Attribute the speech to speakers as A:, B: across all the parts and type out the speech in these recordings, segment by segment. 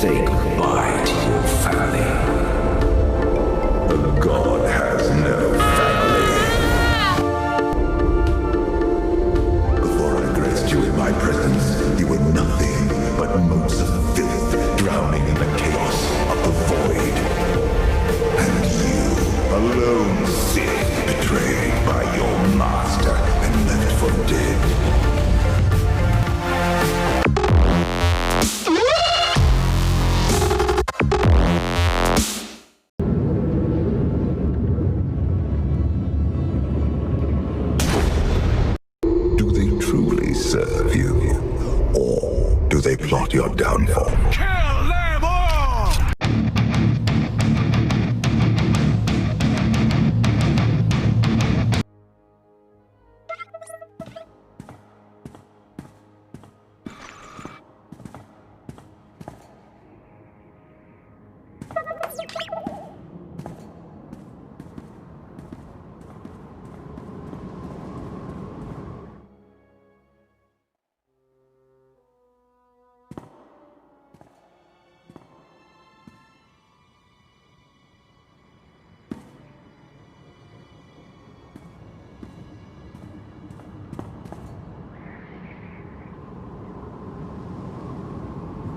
A: Say goodbye to your family.
B: The god has no family. Before I graced you in my presence, you were nothing but motes of filth drowning in the chaos of the void. And you, alone sit, betrayed by your master and left for dead. Serve you, or do they plot your downfall?
C: Kill them all!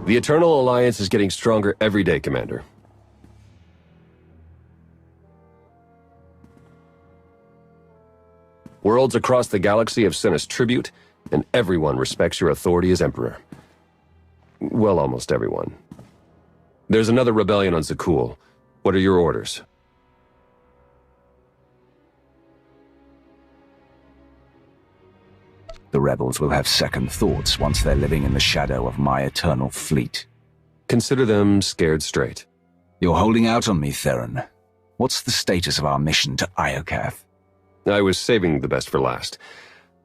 D: The Eternal Alliance is getting stronger every day, Commander. Worlds across the galaxy have sent us tribute, and everyone respects your authority as Emperor. Well, almost everyone. There's another rebellion on Zakul. What are your orders?
A: The rebels will have second thoughts once they're living in the shadow of my eternal fleet.
D: Consider them scared straight.
A: You're holding out on me, Theron. What's the status of our mission to Iokath?
D: I was saving the best for last.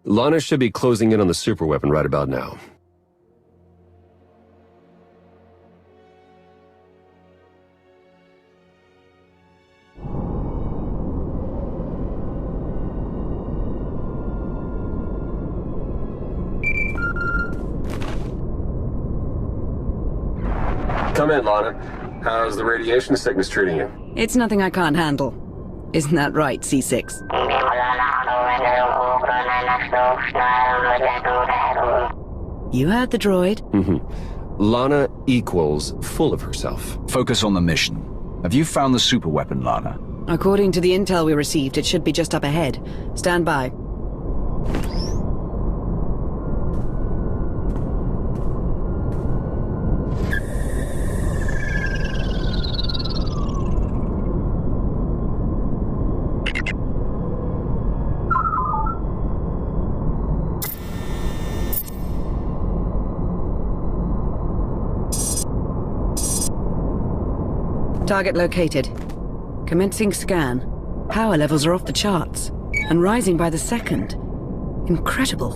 D: Lana should be closing in on the superweapon right about now. Come in, Lana. How's the radiation sickness treating you?
E: It's nothing I can't handle. Isn't that right, C6? You heard the droid.
D: Lana equals full of herself.
A: Focus on the mission. Have you found the superweapon, Lana?
E: According to the intel we received, it should be just up ahead. Stand by. Target located. Commencing scan. Power levels are off the charts, and rising by the second. Incredible.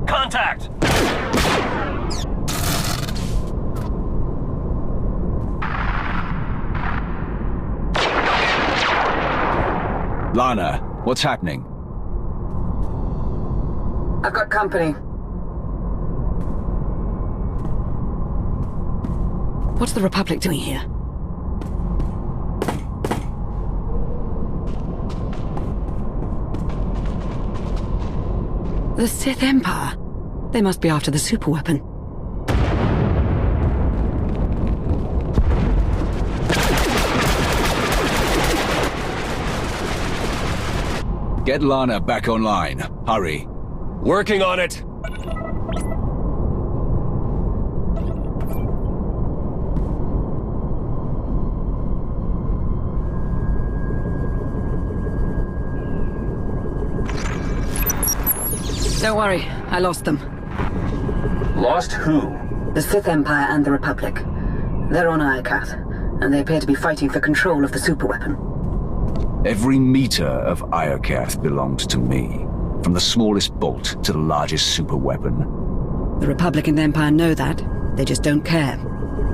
C: Contact!
A: Lana, what's happening?
E: I've got company. What's the Republic doing here? The Sith Empire? They must be after the superweapon.
A: Get Lana back online. Hurry.
D: Working on it!
E: Don't worry, I lost them.
D: Lost who?
E: The Sith Empire and the Republic. They're on Iokath, and they appear to be fighting for control of the superweapon.
A: Every meter of Iokath belongs to me, from the smallest bolt to the largest superweapon.
E: The Republic and the Empire know that. They just don't care.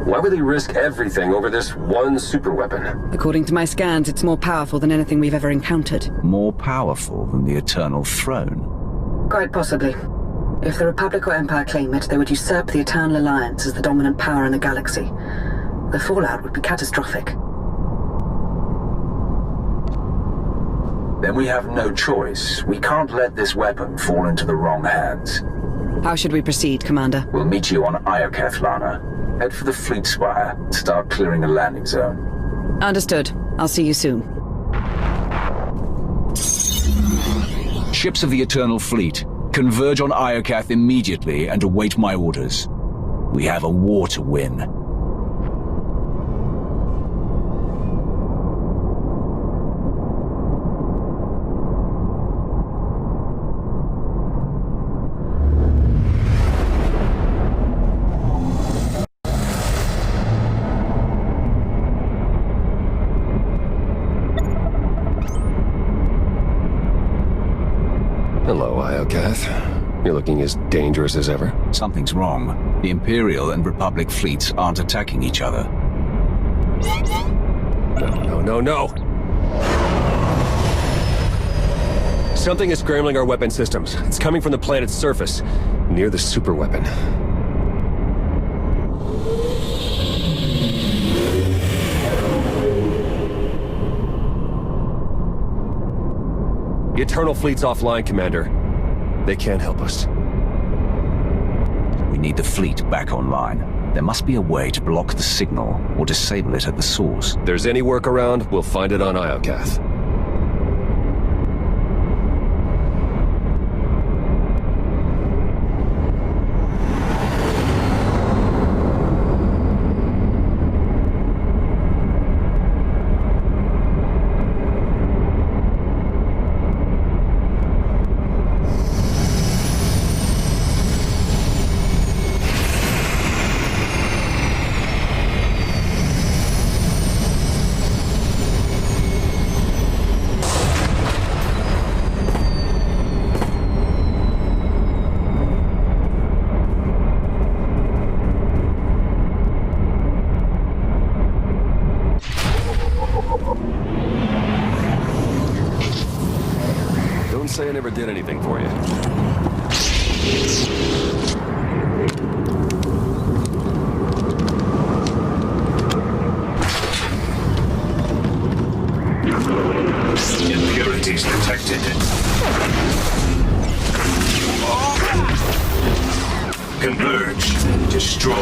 D: Why would they risk everything over this one superweapon?
E: According to my scans, it's more powerful than anything we've ever encountered.
A: More powerful than the Eternal Throne.
E: Quite possibly. If the Republic or Empire claim it, they would usurp the Eternal Alliance as the dominant power in the galaxy. The fallout would be catastrophic.
A: Then we have no choice. We can't let this weapon fall into the wrong hands.
E: How should we proceed, Commander?
A: We'll meet you on Iokath, Lana. Head for the fleet spire. Start clearing the landing zone.
E: Understood. I'll see you soon.
A: Ships of the Eternal Fleet, converge on Iokath immediately and await my orders. We have a war to win.
D: Hello, Iokath. You're looking as dangerous as ever.
A: Something's wrong. The Imperial and Republic fleets aren't attacking each other.
D: No. Something is scrambling our weapon systems. It's coming from the planet's surface, near the superweapon. The Eternal Fleet's offline, Commander. They can't help us.
A: We need the fleet back online. There must be a way to block the signal or disable it at the source.
D: If there's any workaround, we'll find it on Iokath. Don't say I never did anything for you.
C: Impurities detected. Converge. Destroy.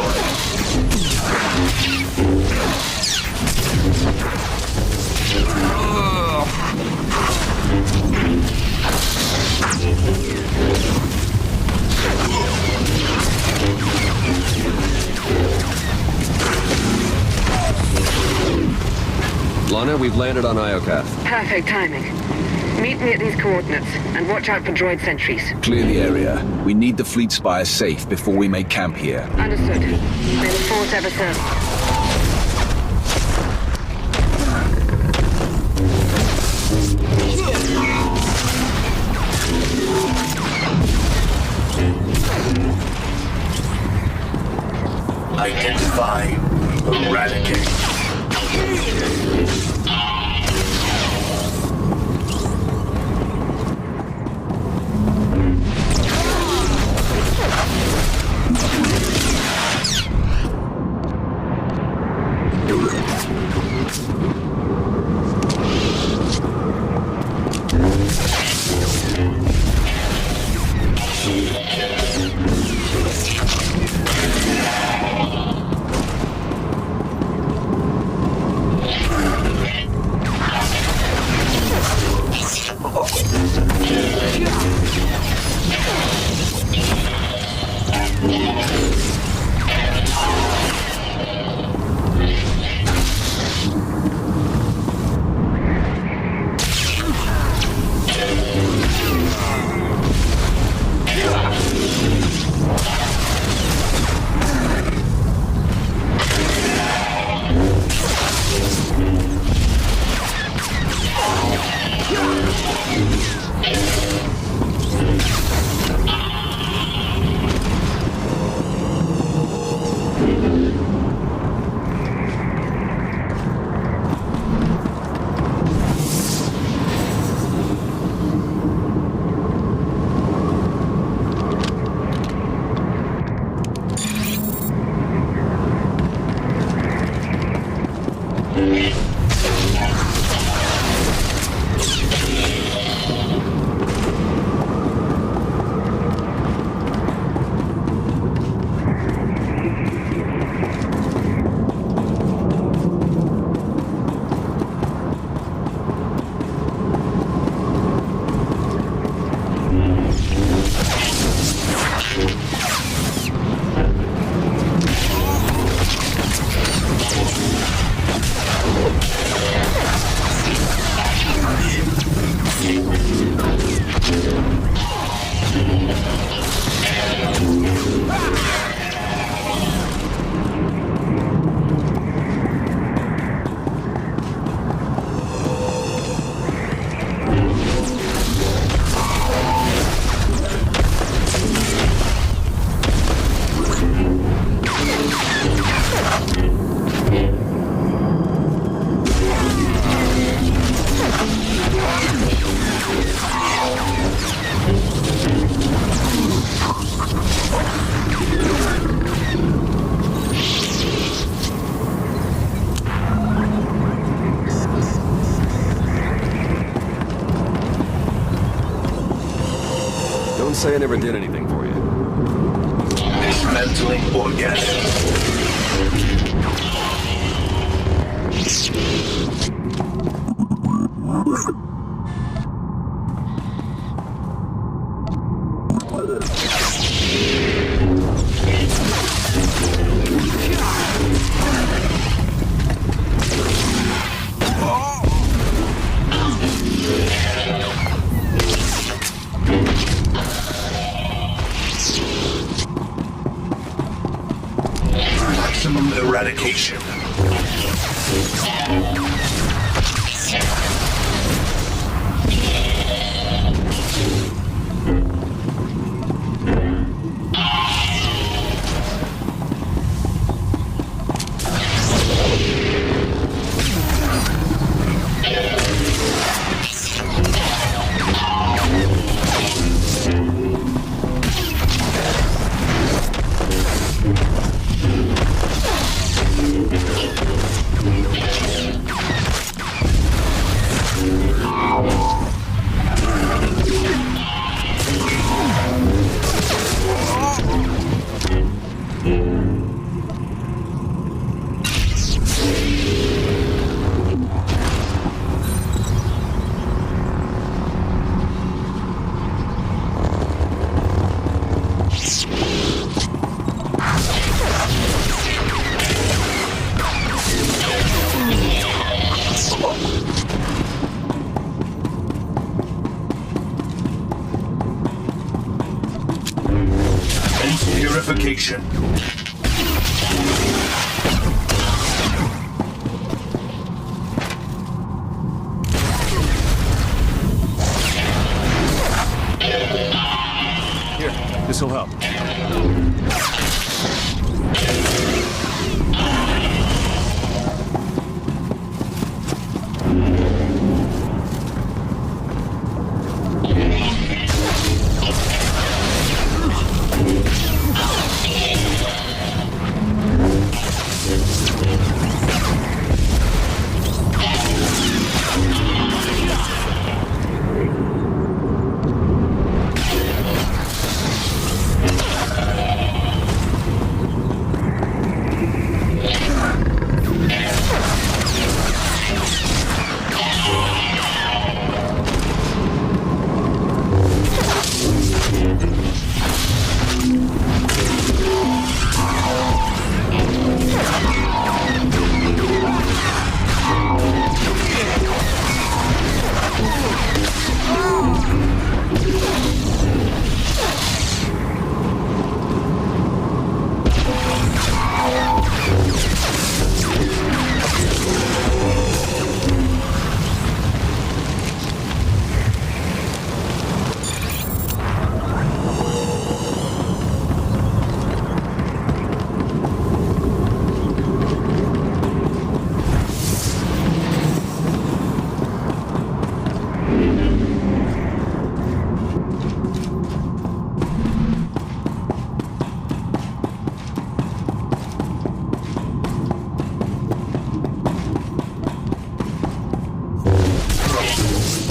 D: Lana, we've landed on Iokath.
E: Perfect timing. Meet me at these coordinates, and watch out for droid sentries.
A: Clear the area. We need the fleet spire safe before we make camp here.
E: Understood. May the Force ever serve.
C: Identify. Eradicate.
D: say I never did anything for you.
C: Dismantling organisms. Maximum eradication. Purification.
D: Here, this'll help.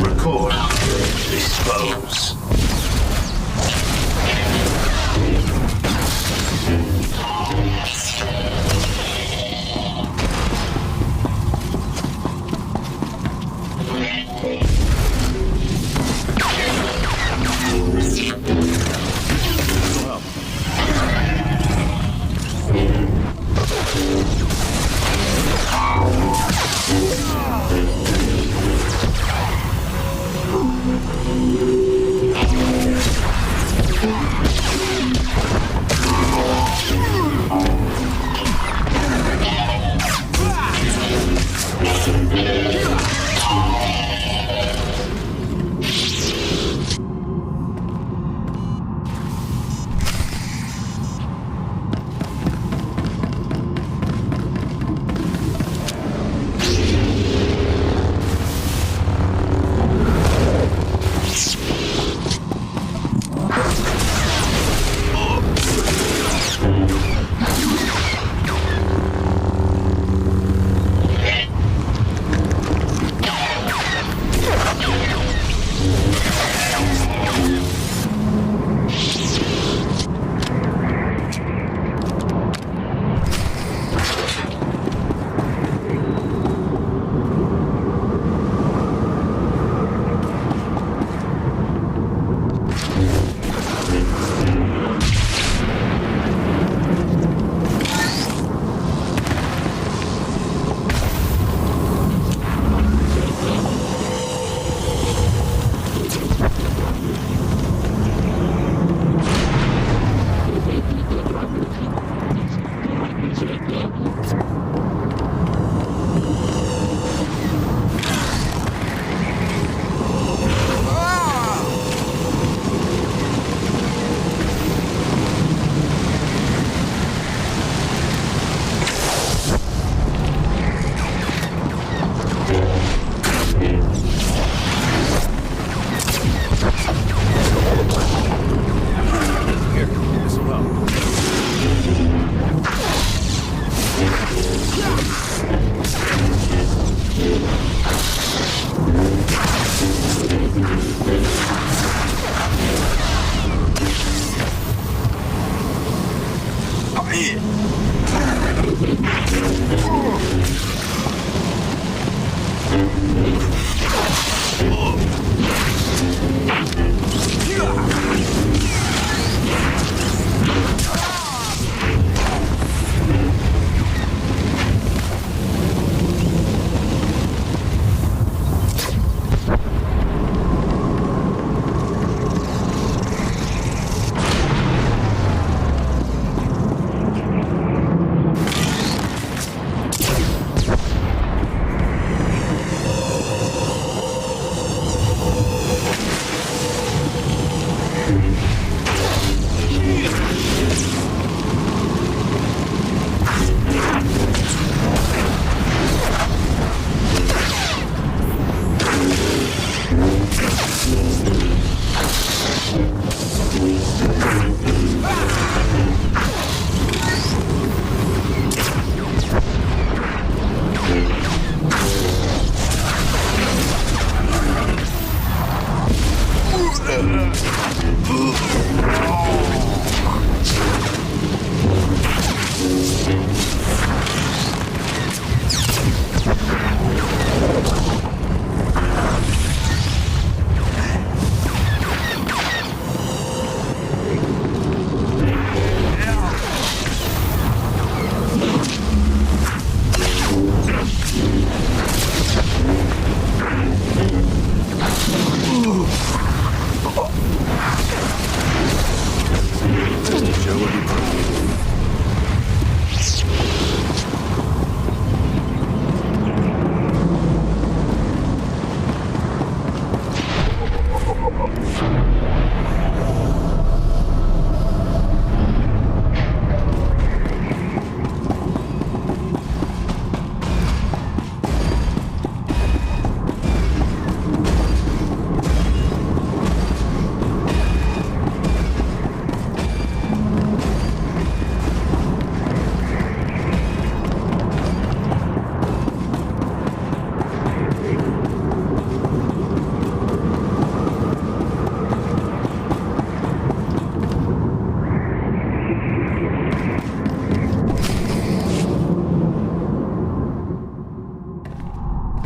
C: Record. Dispose.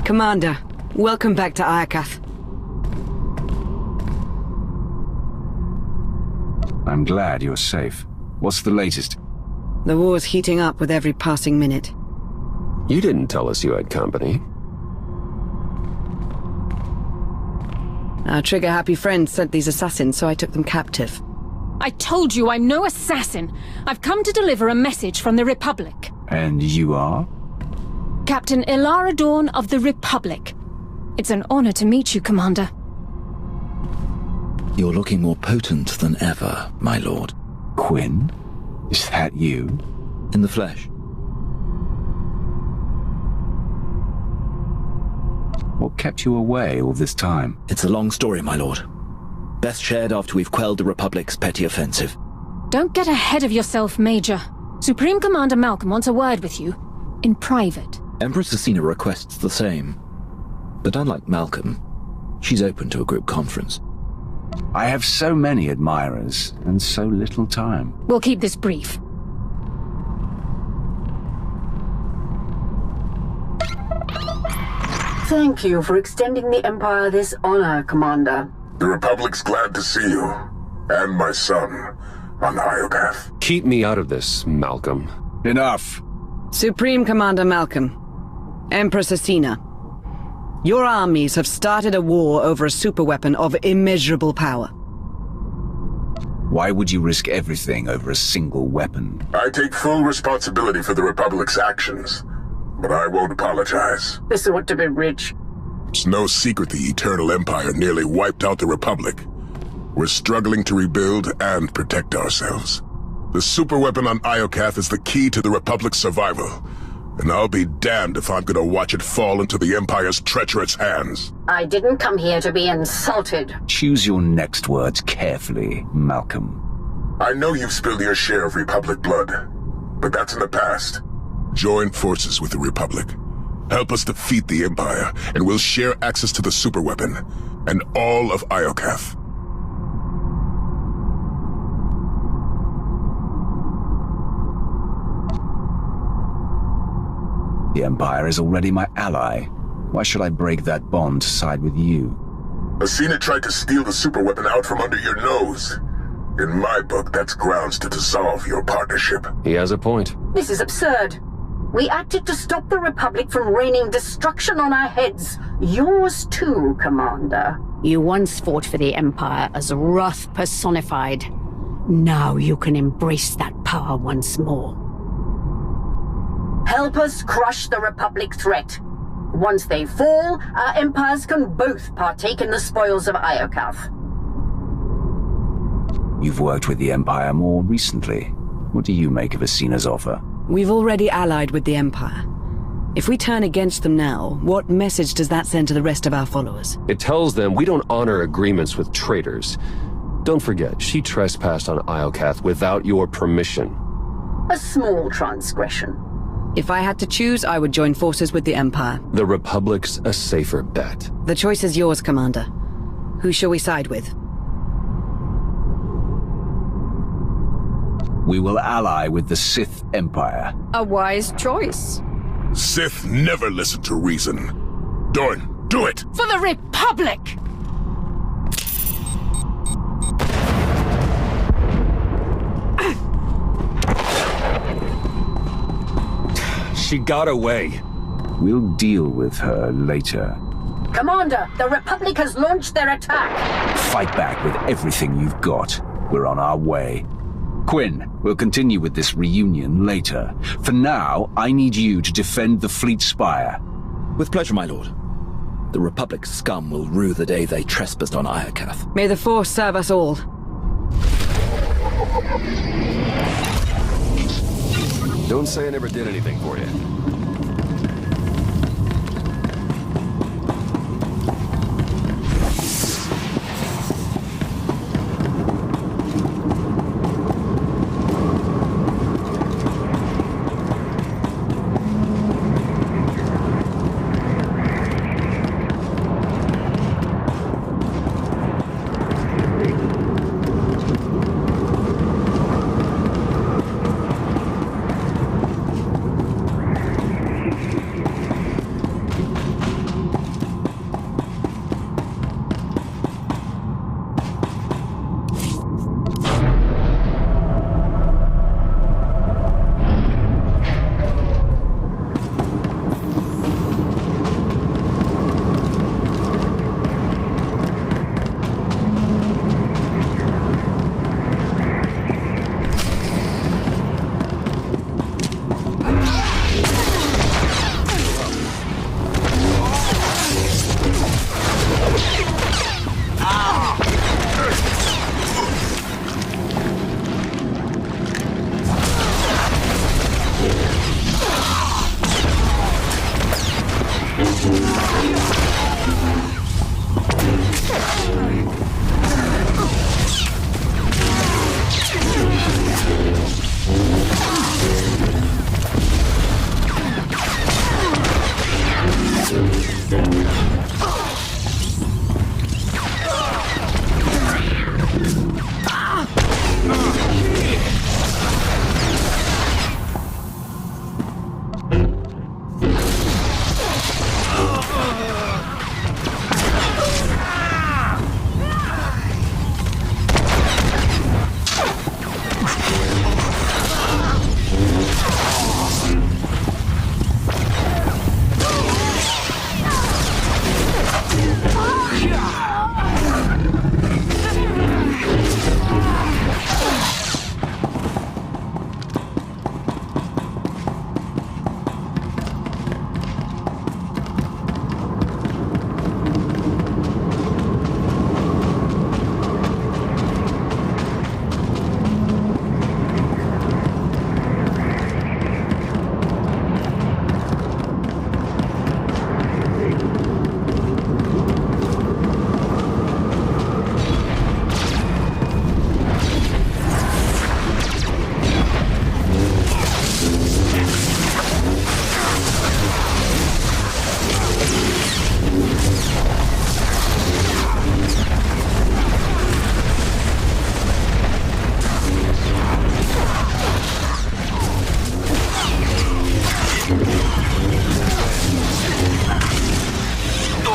E: Commander, welcome back to Iokath.
A: I'm glad you're safe. What's the latest?
E: The war's heating up with every passing minute.
D: You didn't tell us you had company.
E: Our trigger-happy friends sent these assassins, so I took them captive.
F: I told you I'm no assassin. I've come to deliver a message from the Republic.
A: And you are?
F: Captain Ilara Dawn of the Republic. It's an honor to meet you, Commander.
G: You're looking more potent than ever, my lord.
A: Quinn? Is that you?
G: In the flesh.
A: What kept you away all this time?
G: It's a long story, my lord. Best shared after we've quelled the Republic's petty offensive.
F: Don't get ahead of yourself, Major. Supreme Commander Malcolm wants a word with you. In private.
G: Empress Asina requests the same. But unlike Malcolm, she's open to a group conference.
A: I have so many admirers, and so little time.
F: We'll keep this brief.
H: Thank you for extending the Empire this honor, Commander.
B: The Republic's glad to see you, and my son, on Iokath.
D: Keep me out of this, Malcolm.
A: Enough!
E: Supreme Commander Malcolm, Empress Asina, your armies have started a war over a superweapon of immeasurable power.
A: Why would you risk everything over a single weapon?
B: I take full responsibility for the Republic's actions, but I won't apologize.
H: This ought to be rich.
B: It's no secret the Eternal Empire nearly wiped out the Republic. We're struggling to rebuild and protect ourselves. The superweapon on Iokath is the key to the Republic's survival, and I'll be damned if I'm gonna watch it fall into the Empire's treacherous hands.
H: I didn't come here to be insulted.
A: Choose your next words carefully, Malcolm.
B: I know you've spilled your share of Republic blood, but that's in the past. Join forces with the Republic. Help us defeat the Empire, and we'll share access to the superweapon, and all of Iokath.
A: The Empire is already my ally. Why should I break that bond to side with you?
B: Asina tried to steal the superweapon out from under your nose. In my book, that's grounds to dissolve your partnership.
D: He has a point.
H: This is absurd. We acted to stop the Republic from raining destruction on our heads. Yours too, Commander. You once fought for the Empire as wrath personified. Now you can embrace that power once more. Help us crush the Republic threat. Once they fall, our empires can both partake in the spoils of Iokath.
A: You've worked with the Empire more recently. What do you make of Asina's offer?
E: We've already allied with the Empire. If we turn against them now, what message does that send to the rest of our followers?
D: It tells them we don't honor agreements with traitors. Don't forget, she trespassed on Iokath without your permission.
H: A small transgression.
E: If I had to choose, I would join forces with the Empire.
D: The Republic's a safer bet.
E: The choice is yours, Commander. Who shall we side with?
A: We will ally with the Sith Empire.
F: A wise choice.
B: Sith never listen to reason. Dorn, do it!
F: For the Republic!
D: She got away.
A: We'll deal with her later.
H: Commander, the Republic has launched their attack!
A: Fight back with everything you've got. We're on our way. Quinn, we'll continue with this reunion later. For now, I need you to defend the Fleet Spire.
G: With pleasure, my lord. The Republic's scum will rue the day they trespassed on Iokath.
E: May the Force serve us all.
D: Don't say I never did anything for you.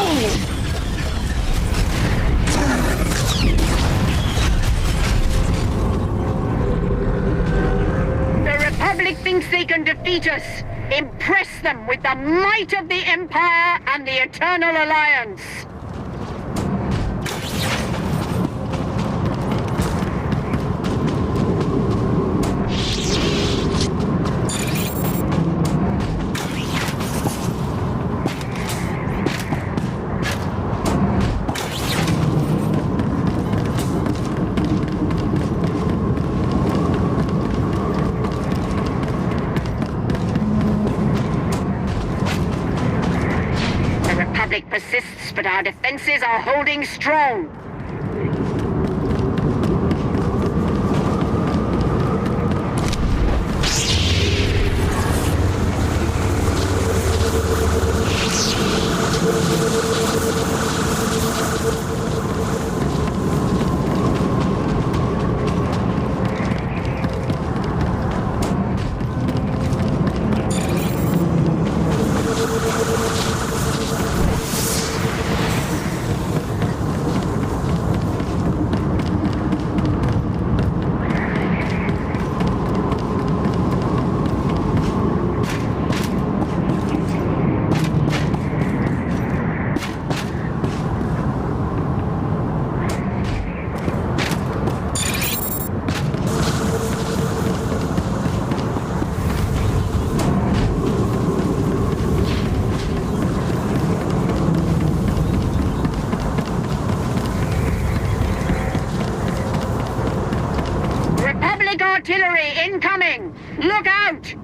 H: The Republic thinks they can defeat us. Impress them with the might of the Empire and the Eternal Alliance. Persists, but our defenses are holding strong. Artillery incoming! Look out!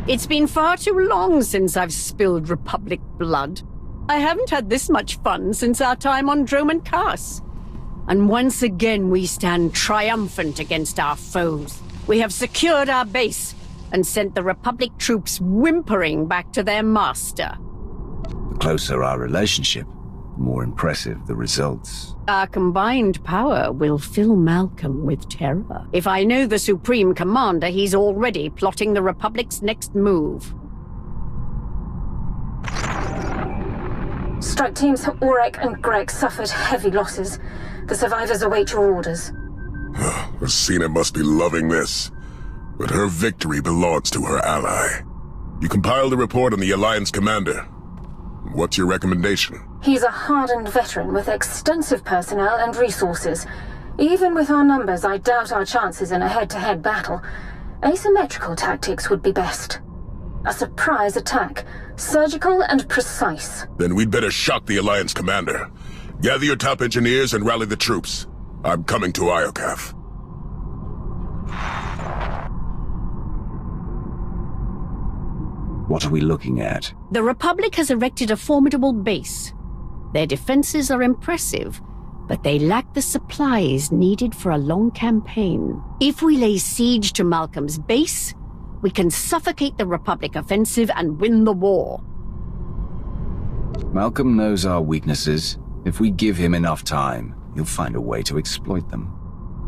H: It's been far too long since I've spilled Republic blood. I haven't had this much fun since our time on Droman Kaas. And once again we stand triumphant against our foes. We have secured our base and sent the Republic troops whimpering back to their master.
A: The closer our relationship, the more impressive the results.
H: Our combined power will fill Malcolm with terror. If I know the Supreme Commander, he's already plotting the Republic's next move.
I: Strike teams Aurek and Greg suffered heavy losses. The survivors await your orders.
B: Rosina must be loving this. But her victory belongs to her ally. You compiled a report on the Alliance commander. What's your recommendation?
I: He's a hardened veteran with extensive personnel and resources. Even with our numbers, I doubt our chances in a head-to-head battle. Asymmetrical tactics would be best. A surprise attack, surgical and precise.
B: Then we'd better shock the Alliance commander. Gather your top engineers and rally the troops. I'm coming to Iokath.
A: What are we looking at?
H: The Republic has erected a formidable base. Their defenses are impressive, but they lack the supplies needed for a long campaign. If we lay siege to Malcolm's base, we can suffocate the Republic offensive and win the war.
A: Malcolm knows our weaknesses. If we give him enough time, he'll find a way to exploit them.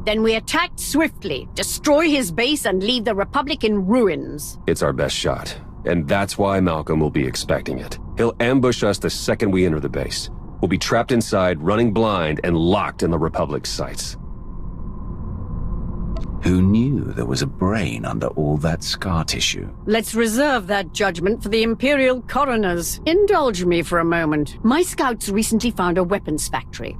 H: Then we attack swiftly, destroy his base, and leave the Republic in ruins.
D: It's our best shot, and that's why Malcolm will be expecting it. He'll ambush us the second we enter the base. We'll be trapped inside, running blind, and locked in the Republic's sights.
A: Who knew there was a brain under all that scar tissue?
H: Let's reserve that judgment for the Imperial coroners. Indulge me for a moment. My scouts recently found a weapons factory.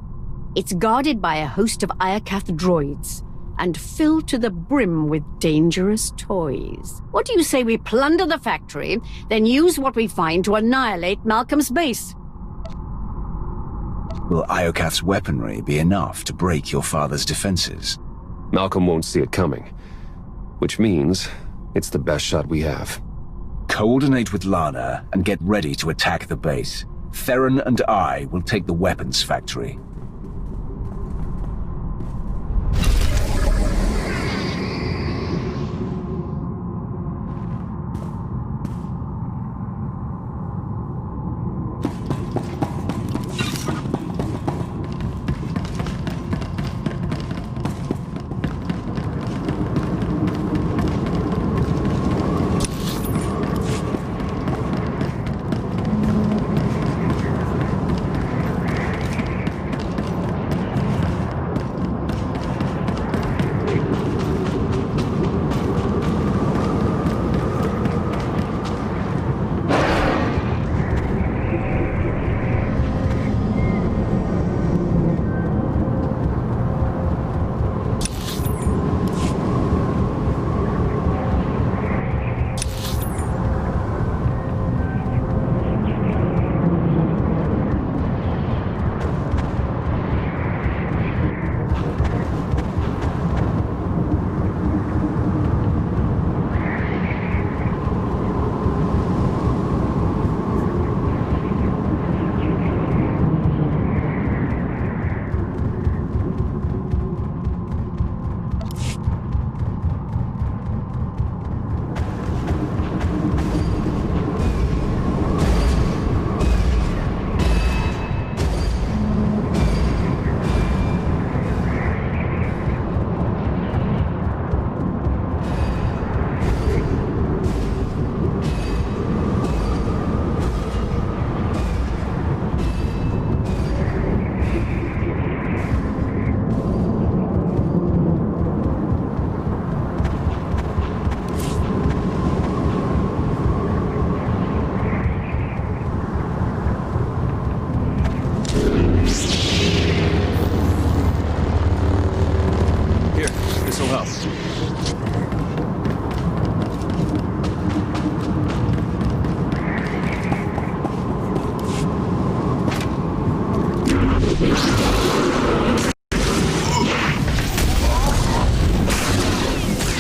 H: It's guarded by a host of Iokath droids, and filled to the brim with dangerous toys. What do you say we plunder the factory, then use what we find to annihilate Malcolm's base?
A: Will Iokath's weaponry be enough to break your father's defenses?
D: Malcolm won't see it coming, which means it's the best shot we have.
A: Coordinate with Lana and get ready to attack the base. Theron and I will take the weapons factory.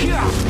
B: Yeah.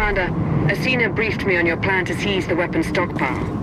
E: Commander, Asina briefed me on your plan to seize the weapon stockpile.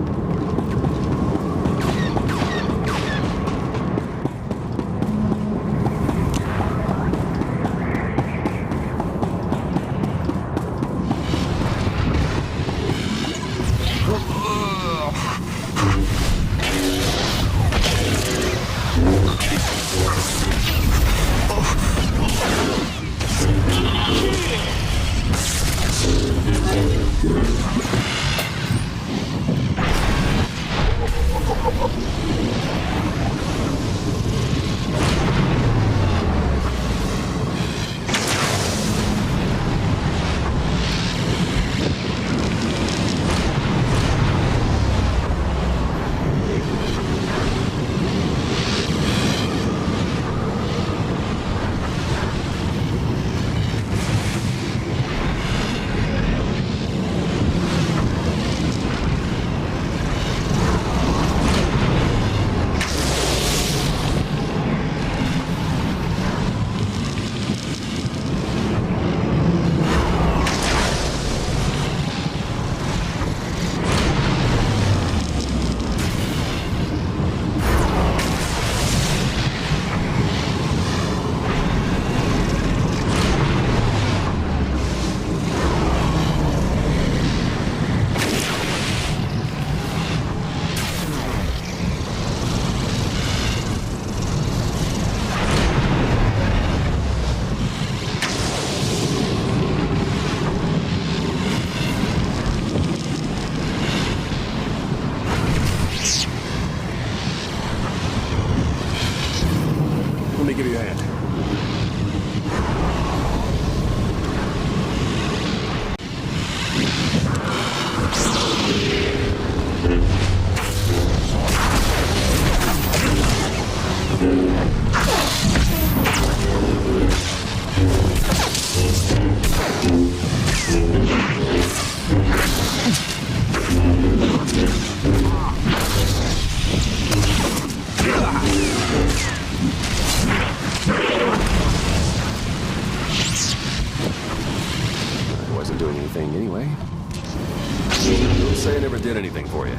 D: say I never did anything for you.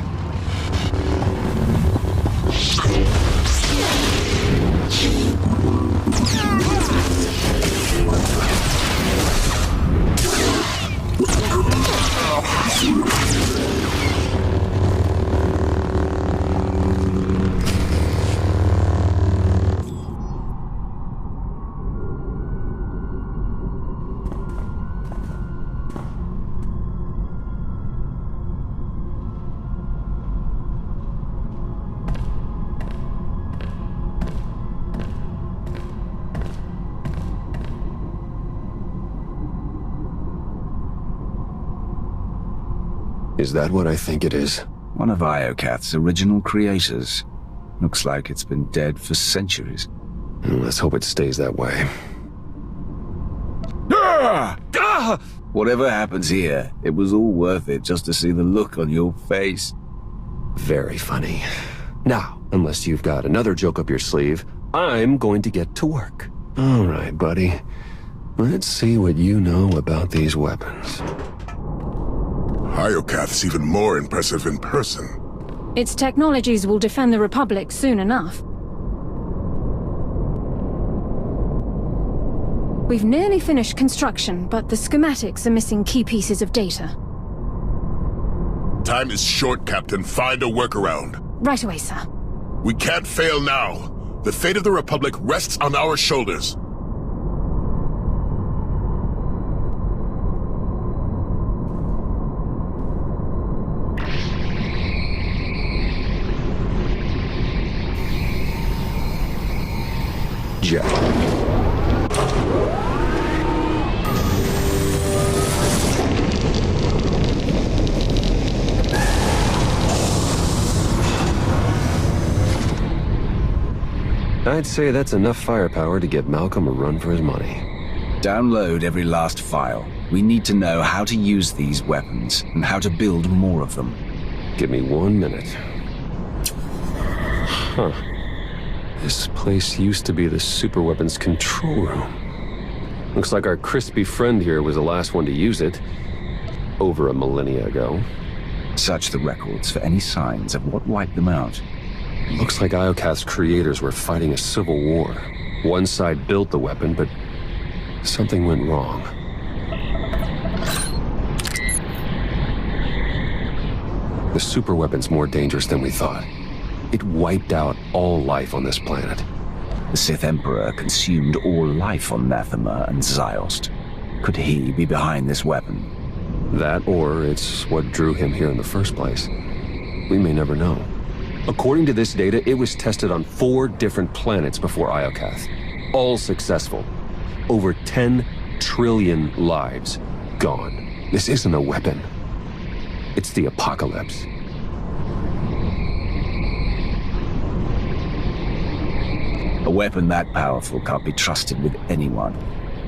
D: Is that what I think it is?
A: One of Iokath's original creators. Looks like it's been dead for centuries.
D: Let's hope it stays that way.
A: Ah! Ah! Whatever happens here, it was all worth it just to see the look on your face.
D: Very funny. Now, unless you've got another joke up your sleeve, I'm going to get to work. All right, buddy. Let's see what you know about these weapons.
B: Iokath's even more impressive in person.
F: Its technologies will defend the Republic soon enough. We've nearly finished construction, but the schematics are missing key pieces of data.
B: Time is short, Captain. Find a workaround.
F: Right away, sir.
B: We can't fail now. The fate of the Republic rests on our shoulders.
D: Jet. I'd say that's enough firepower to get Malcolm a run for his money.
A: Download every last file. We need to know how to use these weapons and how to build more of them.
D: Give me 1 minute. Huh. This place used to be the superweapons control room. Looks like our crispy friend here was the last one to use it. over a millennia ago.
A: Search the records for any signs of what wiped them out.
D: Looks like Iokath's creators were fighting a civil war. One side built the weapon, but something went wrong. The superweapon's more dangerous than we thought. It wiped out all life on this planet.
A: The Sith Emperor consumed all life on Nathema and Ziost. Could he be behind this weapon?
D: That, or it's what drew him here in the first place. We may never know. According to this data, it was tested on 4 different planets before Iokath. All successful. Over 10 trillion lives gone. This isn't a weapon. It's the apocalypse.
A: A weapon that powerful can't be trusted with anyone.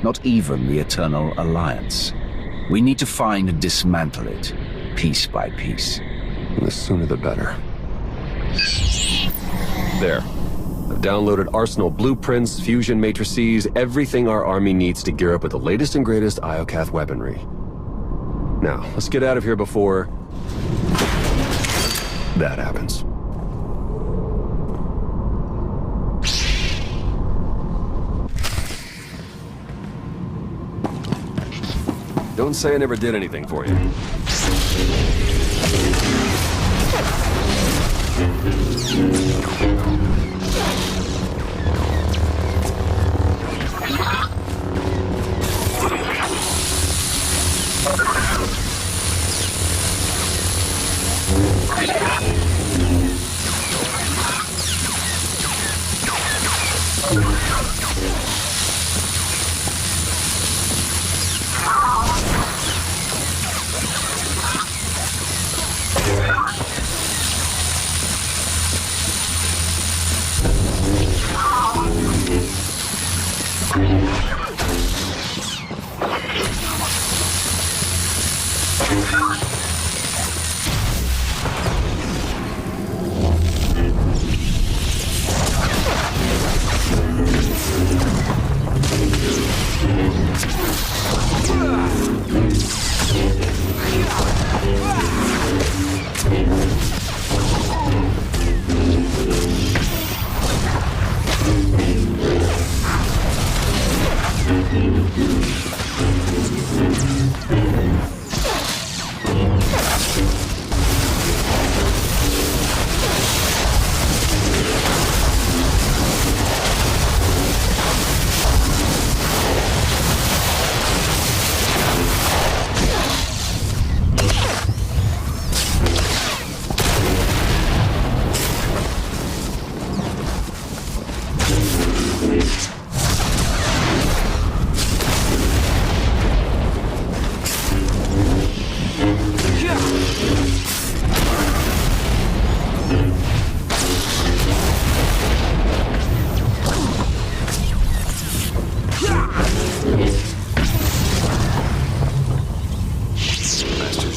A: Not even the Eternal Alliance. We need to find and dismantle it, piece by piece.
D: The sooner the better. There. I've downloaded arsenal blueprints, fusion matrices, everything our army needs to gear up with the latest and greatest Iokath weaponry. Now, let's get out of here before that happens. Don't say I never did anything for you.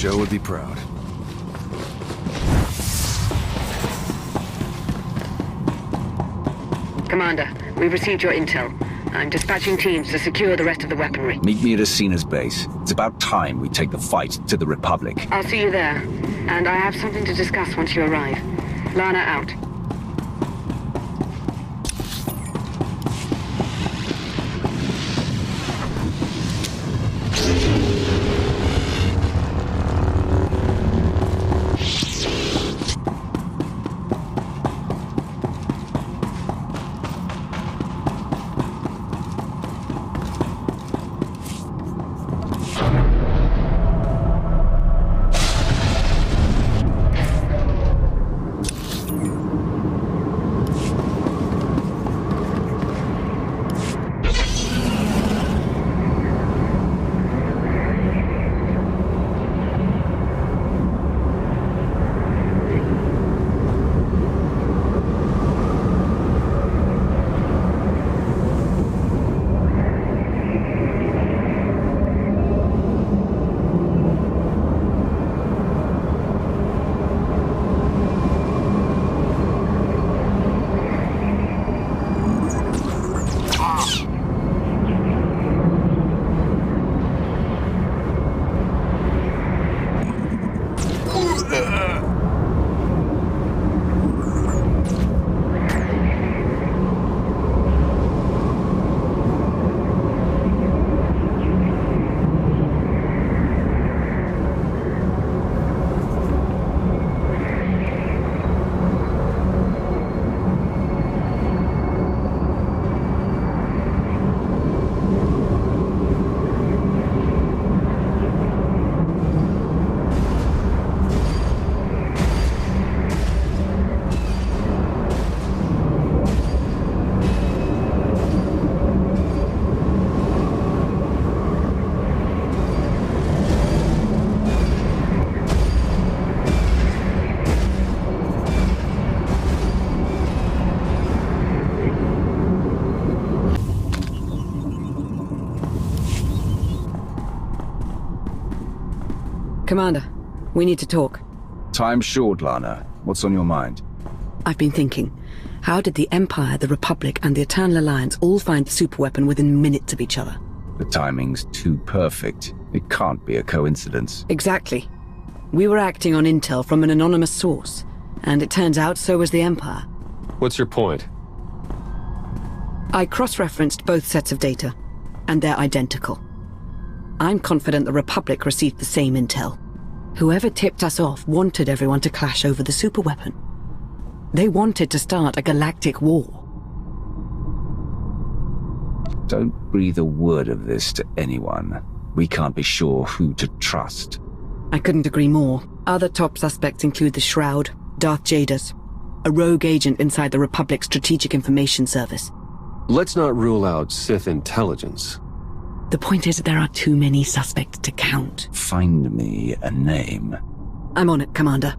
D: Joe would be proud.
E: Commander, we've received your intel. I'm dispatching teams to secure the rest of the weaponry.
A: Meet me at Asina's base. It's about time we take the fight to the Republic.
E: I'll see you there. And I have something to discuss once you arrive. Lana out. Commander, we need to talk.
A: Time's short, Lana. What's on your mind?
E: I've been thinking, how did the Empire, the Republic, and the Eternal Alliance all find the superweapon within minutes of each other?
A: The timing's too perfect. It can't be a coincidence.
E: Exactly. We were acting on intel from an anonymous source, and it turns out so was the Empire.
D: What's your point?
E: I cross-referenced both sets of data, and they're identical. I'm confident the Republic received the same intel. Whoever tipped us off wanted everyone to clash over the superweapon. They wanted to start a galactic war.
A: Don't breathe a word of this to anyone. We can't be sure who to trust.
E: I couldn't agree more. Other top suspects include the Shroud, Darth Jadus, a rogue agent inside the Republic's Strategic Information Service.
D: Let's not rule out Sith intelligence.
E: The point is that there are too many suspects to count.
A: Find me a name.
E: I'm on it, Commander.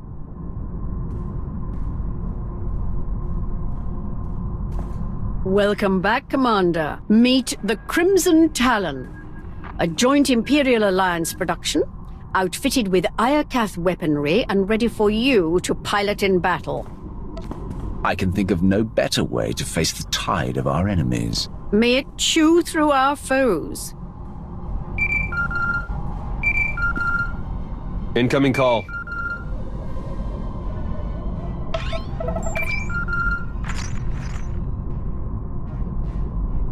H: Welcome back, Commander. Meet the Crimson Talon, a joint Imperial Alliance production, outfitted with Iokath weaponry and ready for you to pilot in battle.
A: I can think of no better way to face the tide of our enemies.
H: May it chew through our foes.
D: Incoming call.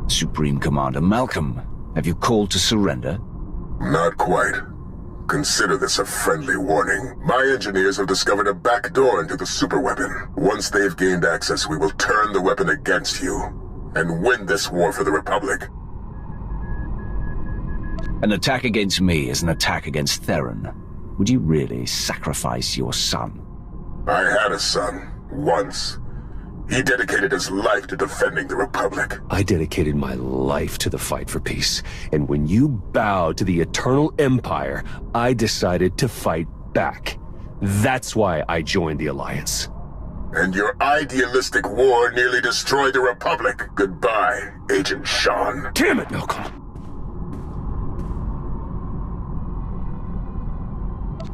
A: Supreme Commander Malcolm, have you called to surrender?
B: Not quite. Consider this a friendly warning. My engineers have discovered a back door into the superweapon. Once they've gained access, we will turn the weapon against you and win this war for the Republic.
A: An attack against me is an attack against Theron. Would you really sacrifice your son?
B: I had a son, once. He dedicated his life to defending the Republic.
D: I dedicated my life to the fight for peace, and when you bowed to the Eternal Empire, I decided to fight back. That's why I joined the Alliance.
B: And your idealistic war nearly destroyed the Republic. Goodbye, Agent Sean.
D: Damn it, Malcolm!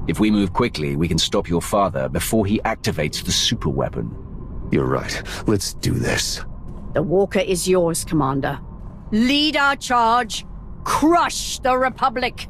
A: If we move quickly, we can stop your father before he activates the superweapon.
D: You're right. Let's do this.
H: The Walker is yours, Commander. Lead our charge. Crush the Republic.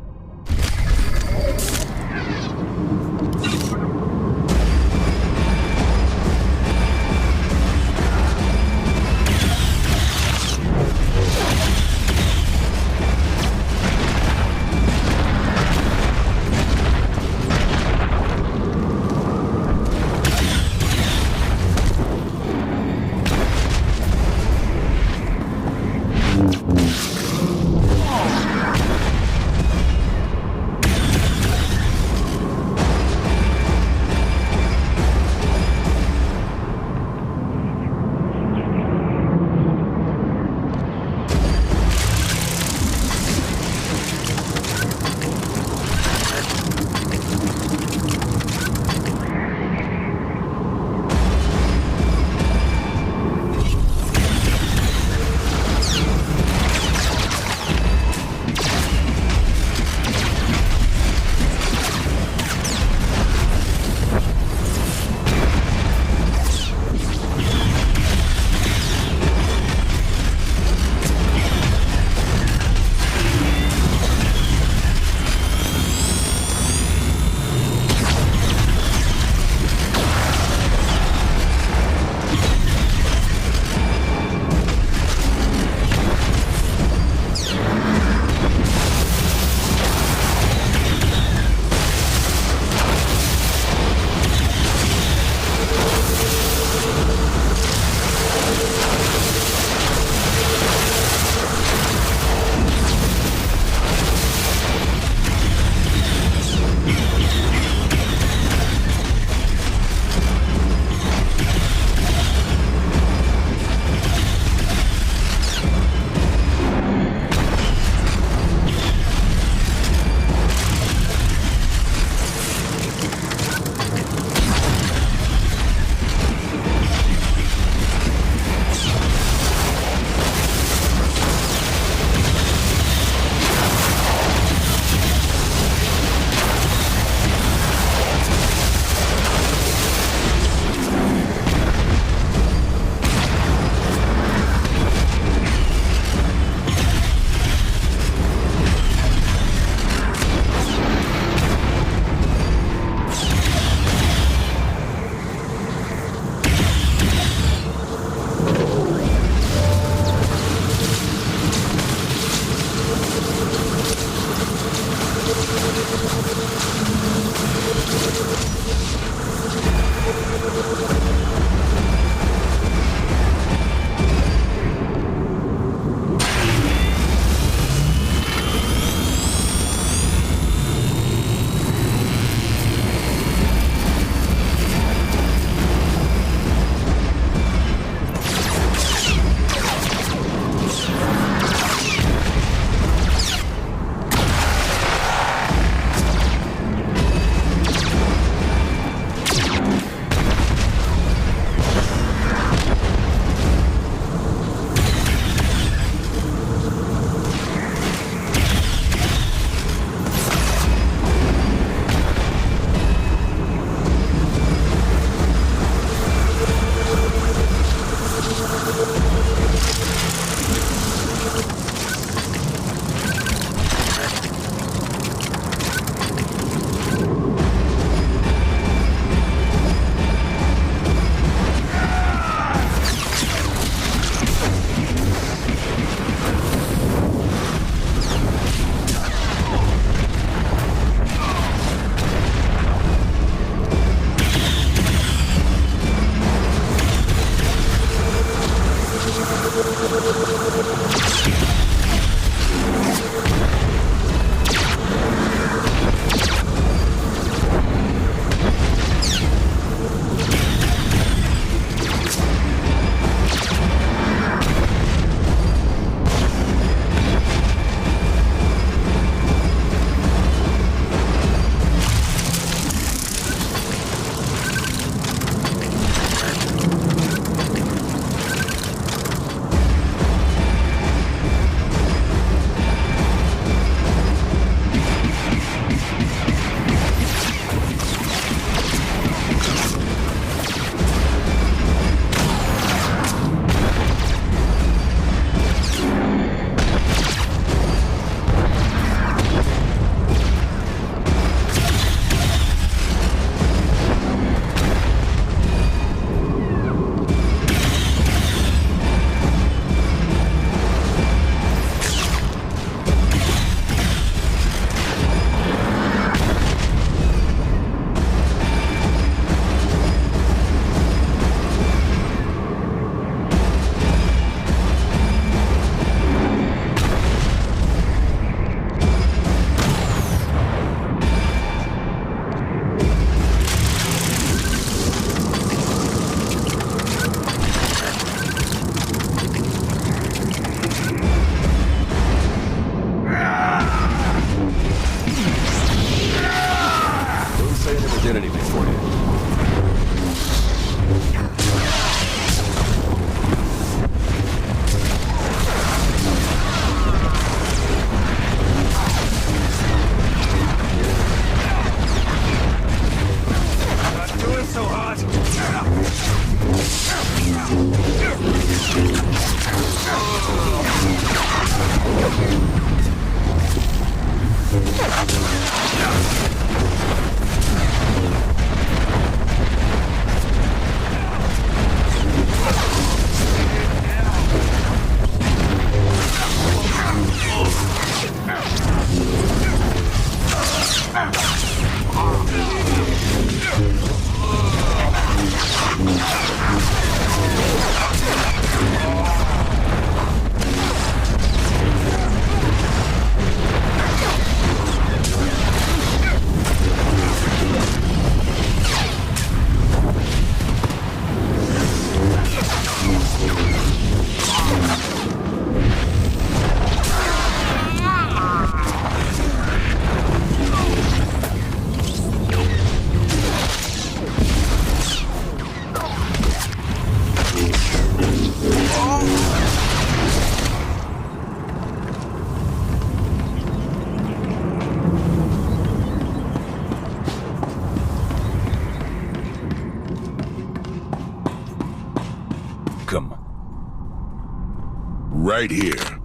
B: Right here.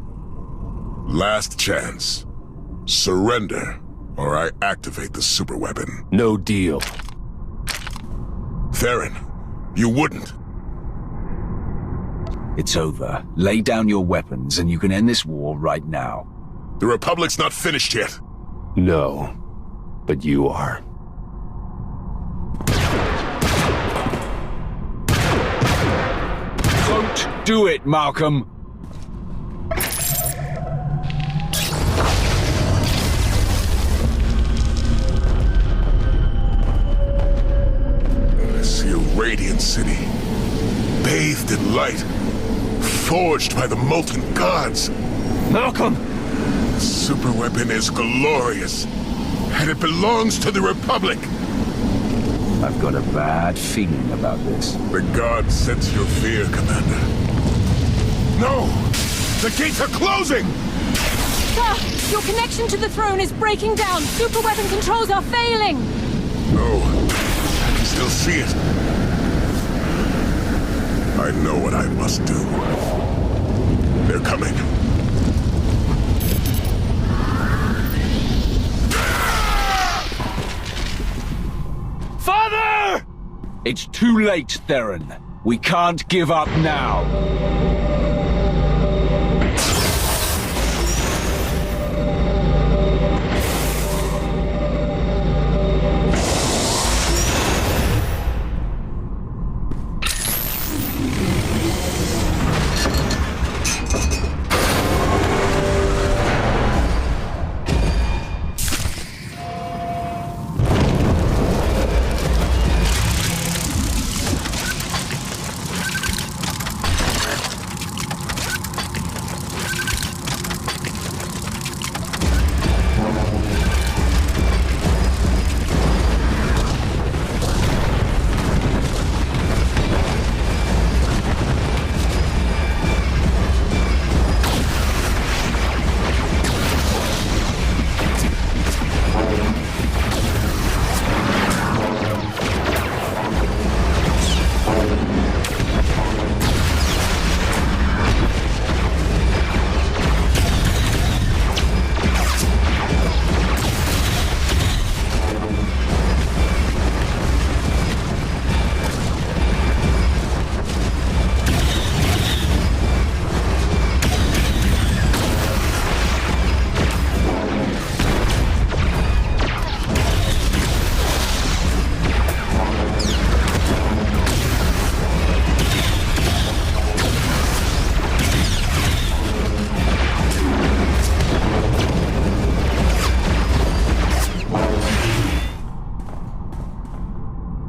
B: Last chance. Surrender, or I activate the superweapon.
D: No deal.
B: Theron, you wouldn't.
A: It's over. Lay down your weapons and you can end this war right now.
B: The Republic's not finished yet.
D: No, but you are.
A: Don't do it, Malcolm!
B: I see a radiant city, bathed in light, forged by the molten gods.
A: Malcolm!
B: The superweapon is glorious, and it belongs to the Republic.
A: I've got a bad feeling about this.
B: The gods sense your fear, Commander. No! The gates are closing!
F: Sir, your connection to the throne is breaking down. Superweapon controls are failing.
B: No, I can still see it. I know what I must do. They're coming.
A: Father! It's too late, Theron. We can't give up now.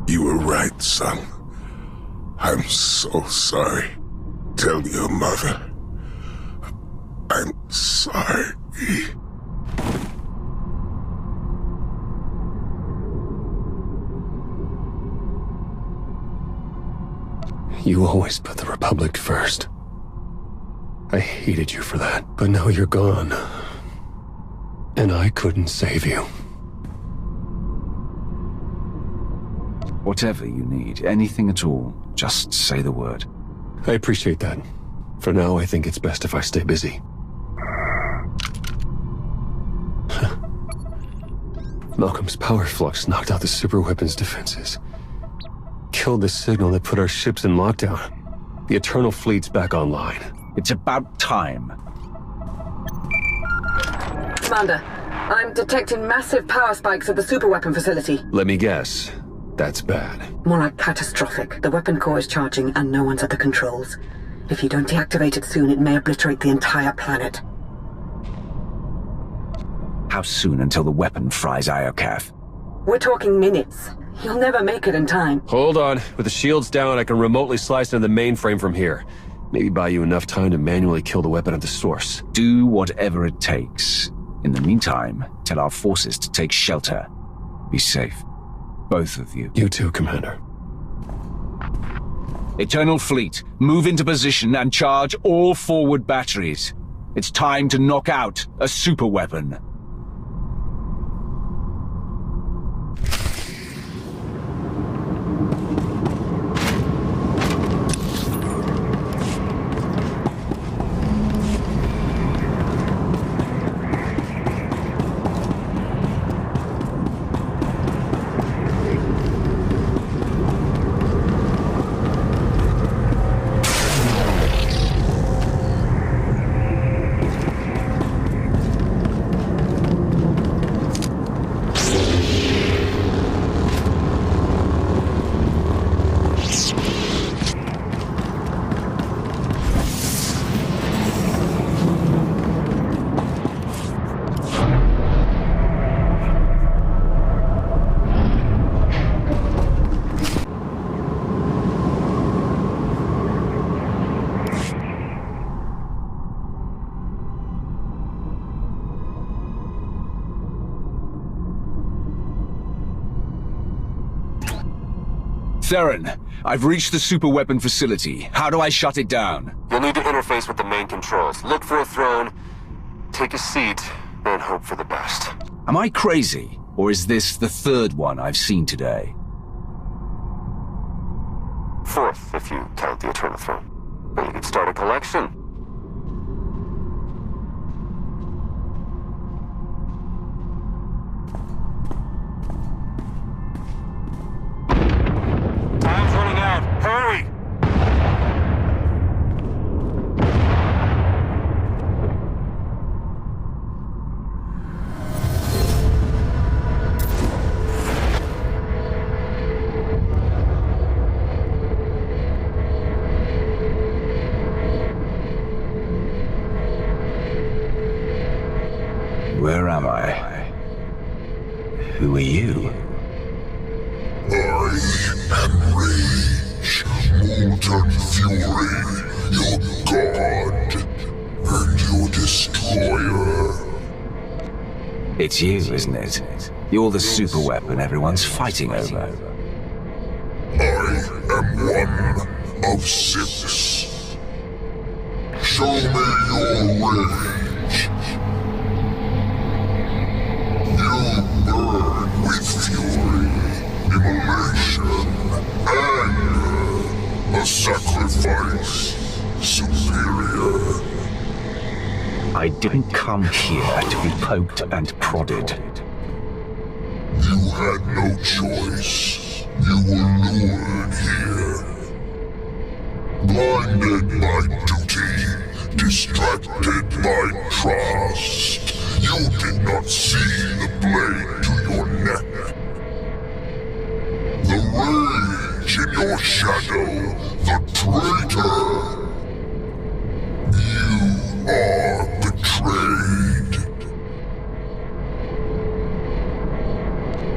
B: You were right, son. I'm so sorry. Tell your mother. I'm sorry.
D: You always put the Republic first. I hated you for that, but now you're gone. And I couldn't save you.
A: Whatever you need, anything at all, just say the word.
D: I appreciate that. For now, I think it's best if I stay busy. Malcolm's power flux knocked out the superweapon's defenses. Killed the signal that put our ships in lockdown. The Eternal Fleet's back online.
A: It's about time.
E: Commander, I'm detecting massive power spikes at the superweapon facility.
D: Let me guess. That's bad.
E: More like catastrophic. The weapon core is charging and no one's at the controls. If you don't deactivate it soon, it may obliterate the entire planet.
A: How soon until the weapon fries Iokath?
E: We're talking minutes. You'll never make it in time.
D: Hold on. With the shields down, I can remotely slice into the mainframe from here. Maybe buy you enough time to manually kill the weapon at the source.
A: Do whatever it takes. In the meantime, tell our forces to take shelter. Be safe. Both of you.
D: You too, Commander.
A: Eternal Fleet, move into position and charge all forward batteries. It's time to knock out a superweapon. Theron, I've reached the superweapon facility. How do I shut it down?
D: You'll need to interface with the main controls. Look for a throne, take a seat, and hope for the best.
A: Am I crazy? Or is this the third one I've seen today?
D: Fourth, if you count the Eternal Throne. Well, you could start a collection. Time's running out. Hurry!
A: Where am I? Who are you?
B: I am Rage, Molten Fury, your god, and your destroyer.
A: It's you, isn't it? You're the superweapon everyone's fighting over.
B: I am one of 6. Show me your rage. You burn with fury, immolation, anger, a sacrifice superior.
A: I didn't come here to be poked and prodded.
B: You had no choice. You were lured here. Blinded by duty, distracted by trust. You did not see the blade to your neck. The rage in your shadow, the traitor. You are betrayed.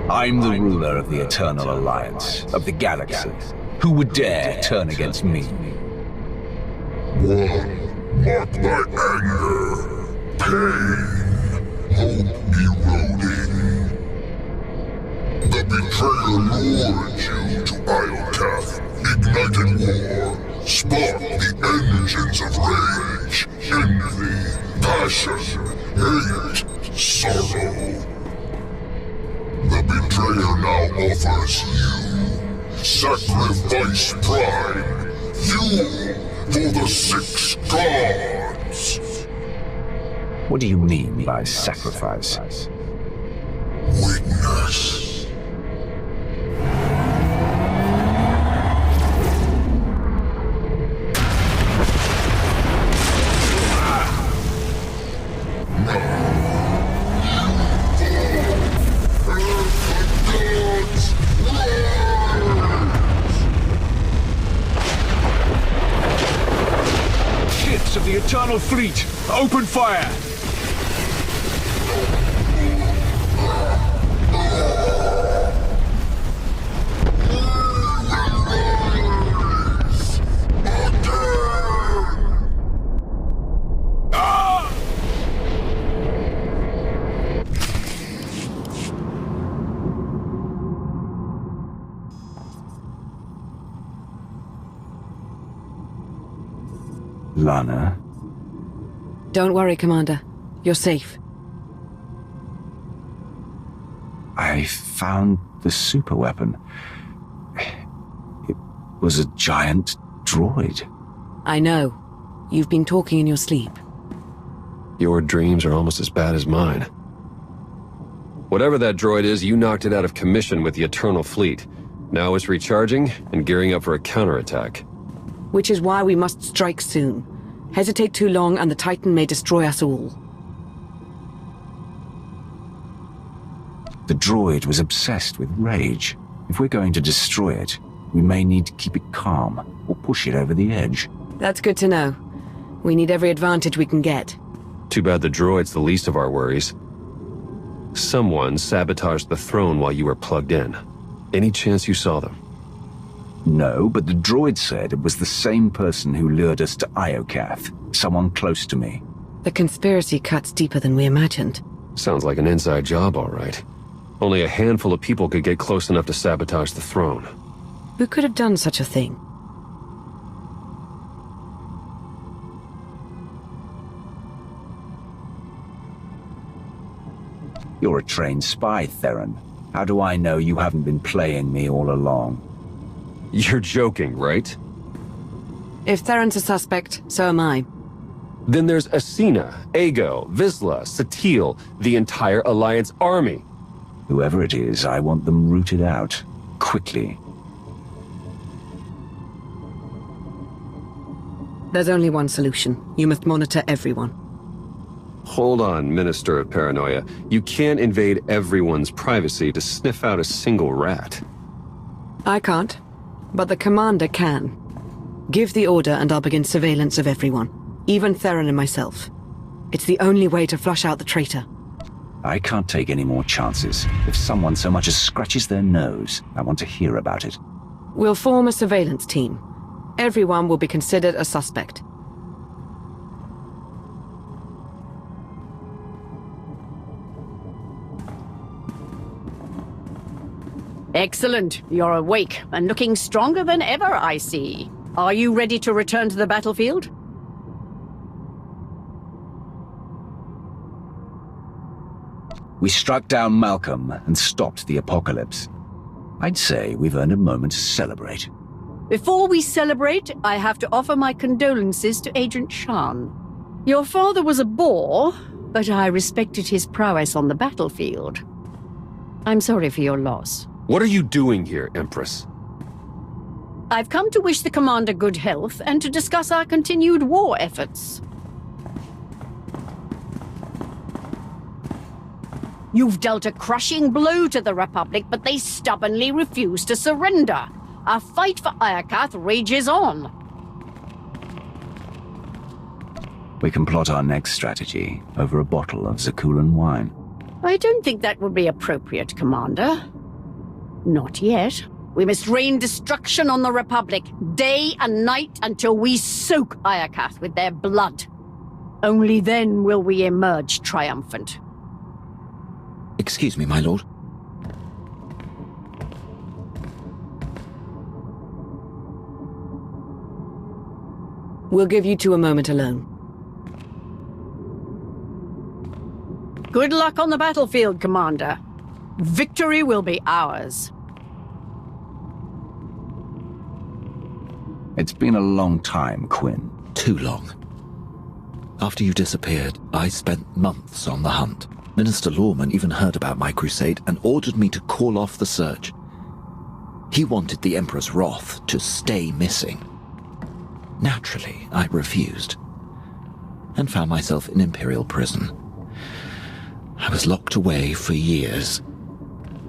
A: I'm the ruler of the Eternal Alliance, of the galaxy. Who would dare turn against me?
B: One marked by anger, pain, hope eroding. The betrayer lured you to Iokath, ignited war, sparked the engines of rage, envy, passion, hate, sorrow. The betrayer now offers you sacrifice prime, fuel for the 6 gods.
A: What do you mean by sacrifice?
B: Witness.
C: Eternal Fleet, open fire!
A: Lana?
E: Don't worry, Commander. You're safe.
A: I found the superweapon. It was a giant droid.
E: I know. You've been talking in your sleep.
D: Your dreams are almost as bad as mine. Whatever that droid is, you knocked it out of commission with the Eternal Fleet. Now it's recharging and gearing up for a counterattack.
E: Which is why we must strike soon. Hesitate too long and the Titan may destroy us all.
A: The droid was obsessed with rage. If we're going to destroy it, we may need to keep it calm or push it over the edge.
E: That's good to know. We need every advantage we can get.
D: Too bad the droid's the least of our worries. Someone sabotaged the throne while you were plugged in. Any chance you saw them?
A: No, but the droid said it was the same person who lured us to Iokath. Someone close to me.
E: The conspiracy cuts deeper than we imagined.
D: Sounds like an inside job, all right. Only a handful of people could get close enough to sabotage the throne.
E: Who could have done such a thing?
A: You're a trained spy, Theron. How do I know you haven't been playing me all along?
D: You're joking, right?
E: If Theron's a suspect, so am I.
D: Then there's Asina, Ago, Vizsla, Satil, the entire Alliance army.
A: Whoever it is, I want them rooted out. Quickly.
E: There's only one solution. You must monitor everyone.
D: Hold on, Minister of Paranoia. You can't invade everyone's privacy to sniff out a single rat.
E: I can't, but the Commander can. Give the order and I'll begin surveillance of everyone, even Theron and myself. It's the only way to flush out the traitor.
A: I can't take any more chances. If someone so much as scratches their nose, I want to hear about it.
E: We'll form a surveillance team. Everyone will be considered a suspect.
H: Excellent. You're awake and looking stronger than ever, I see. Are you ready to return to the battlefield?
A: We struck down Malcolm and stopped the apocalypse. I'd say we've earned a moment to celebrate.
H: Before we celebrate, I have to offer my condolences to Agent Shan. Your father was a bore, but I respected his prowess on the battlefield. I'm sorry for your loss.
D: What are you doing here, Empress?
H: I've come to wish the Commander good health and to discuss our continued war efforts. You've dealt a crushing blow to the Republic, but they stubbornly refuse to surrender. Our fight for Iokath rages on.
A: We can plot our next strategy over a bottle of Zakulan wine.
H: I don't think that would be appropriate, Commander. Not yet. We must rain destruction on the Republic, day and night, until we soak Iokath with their blood. Only then will we emerge triumphant.
G: Excuse me, my lord.
E: We'll give you two a moment alone.
H: Good luck on the battlefield, Commander. Victory will be ours.
A: It's been a long time, Quinn.
G: Too long. After you disappeared, I spent months on the hunt. Minister Lawman even heard about my crusade and ordered me to call off the search. He wanted the Emperor's wrath to stay missing. Naturally, I refused, and found myself in Imperial prison. I was locked away for years,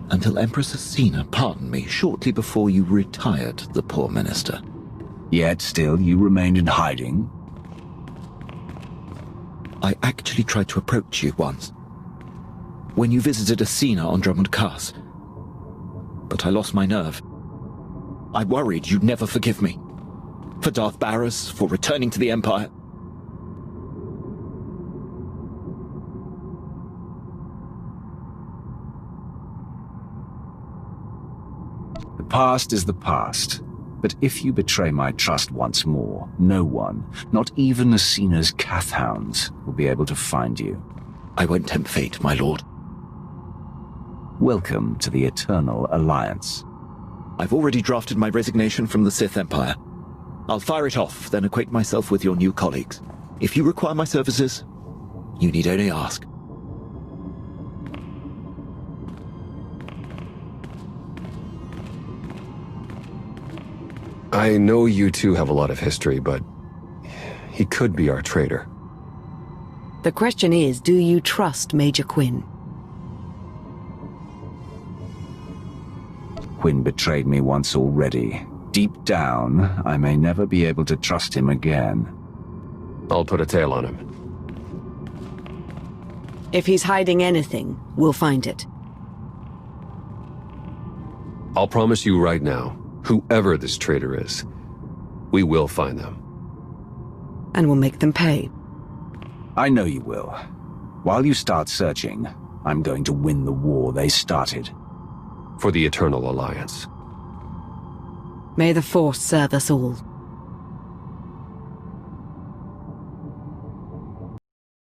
G: until Empress Asina pardoned me shortly before you retired the poor minister.
A: Yet still you remained in hiding?
G: I actually tried to approach you once, when you visited Asina on Drummond Cass. But I lost my nerve. I worried you'd never forgive me. For Darth Barras, for returning to the Empire.
A: The past is the past. But if you betray my trust once more, no one, not even Asina's Cathhounds, will be able to find you.
G: I won't tempt fate, my lord.
A: Welcome to the Eternal Alliance.
G: I've already drafted my resignation from the Sith Empire. I'll fire it off, then acquaint myself with your new colleagues. If you require my services, you need only ask.
D: I know you two have a lot of history, but he could be our traitor.
E: The question is, do you trust Major Quinn?
A: Quinn betrayed me once already. Deep down, I may never be able to trust him again.
D: I'll put a tail on him.
E: If he's hiding anything, we'll find it.
D: I'll promise you right now, whoever this traitor is, we will find them.
E: And we'll make them pay.
A: I know you will. While you start searching, I'm going to win the war they started.
D: For the Eternal Alliance.
E: May the Force serve us all.